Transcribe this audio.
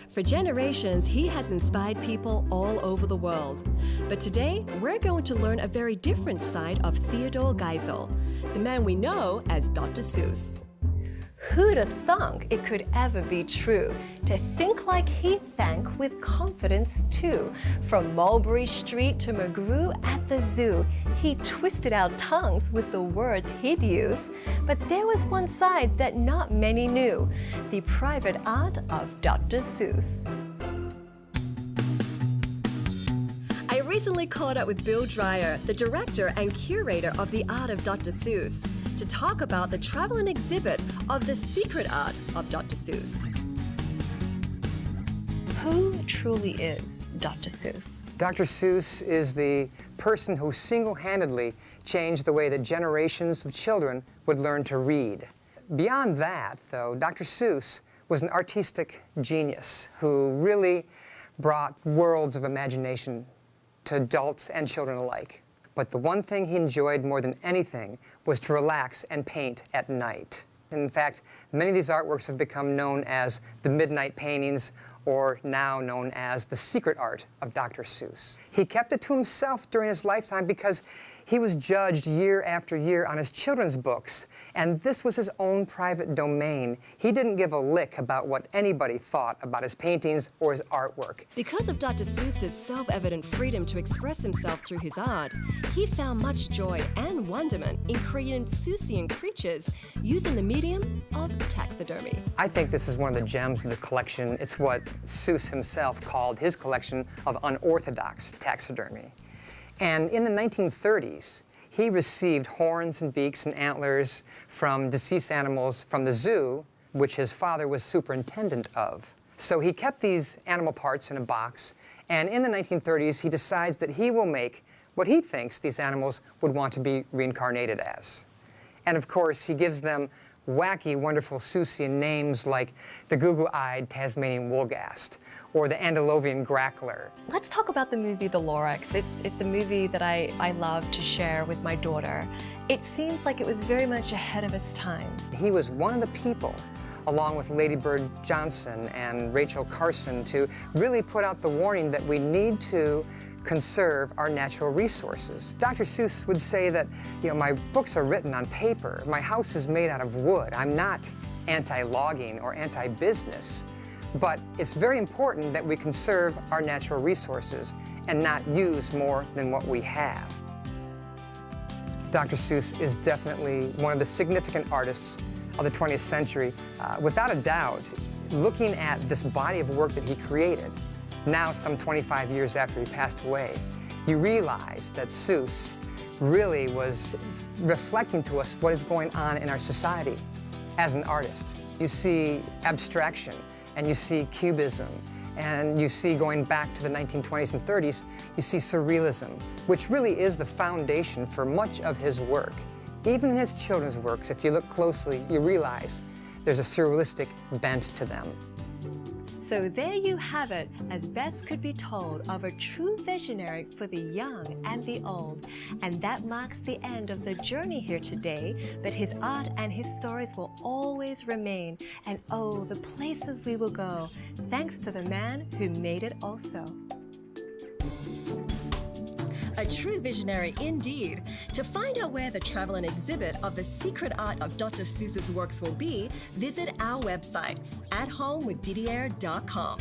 For generations, he has inspired people all over the world. But today, we're going to learn a very different side of Theodore Geisel, the man we know as Dr. Seuss. Who'd have thunk it could ever be true to think like he think with confidence too? From Mulberry Street to McGrew at the zoo, he twisted our tongues with the words he'd use. But there was one side that not many knew, the private art of Dr. Seuss. I recently caught up with Bill Dreyer, the director and curator of the art of Dr. Seuss, to talk about the traveling exhibit of the secret art of Dr. Seuss. Who truly is Dr. Seuss? Dr. Seuss is the person who single-handedly changed the way that generations of children would learn to read. Beyond that, though, Dr. Seuss was an artistic genius who really brought worlds of imagination to adults and children alike. But the one thing he enjoyed more than anything was to relax and paint at night. In fact, many of these artworks have become known as the Midnight Paintings, or now known as the secret art of Dr. Seuss. He kept it to himself during his lifetime because he was judged year after year on his children's books, and this was his own private domain. He didn't give a lick about what anybody thought about his paintings or his artwork. Because of Dr. Seuss's self-evident freedom to express himself through his art, he found much joy and wonderment in creating Seussian creatures using the medium of taxidermy. I think this is one of the gems of the collection. It's what Seuss himself called his collection of unorthodox taxidermy. And in the 1930s, he received horns and beaks and antlers from deceased animals from the zoo, which his father was superintendent of. So he kept these animal parts in a box, and in the 1930s, he decides that he will make what he thinks these animals would want to be reincarnated as. And of course, he gives them wacky, wonderful Seussian names like the goo-goo-eyed Tasmanian woolgast or the Andaluvian grackler. Let's talk about the movie The Lorax. It's a movie that I love to share with my daughter. It seems like it was very much ahead of its time. He was one of the people, along with Lady Bird Johnson and Rachel Carson, to really put out the warning that we need to conserve our natural resources. Dr. Seuss would say that, my books are written on paper, my house is made out of wood. I'm not anti-logging or anti-business, but it's very important that we conserve our natural resources and not use more than what we have. Dr. Seuss is definitely one of the significant artists of the 20th century. Without a doubt, looking at this body of work that he created, now some 25 years after he passed away, you realize that Seuss really was reflecting to us what is going on in our society as an artist. You see abstraction, and you see cubism, and you see, going back to the 1920s and 30s, you see surrealism, which really is the foundation for much of his work. Even in his children's works, if you look closely, you realize there's a surrealistic bent to them. So there you have it, as best could be told, of a true visionary for the young and the old. And that marks the end of the journey here today, but his art and his stories will always remain. And oh, the places we will go, thanks to the man who made it also. A true visionary indeed. To find out where the traveling exhibit of the secret art of Dr. Seuss's works will be, visit our website, athomewithdidiayer.com.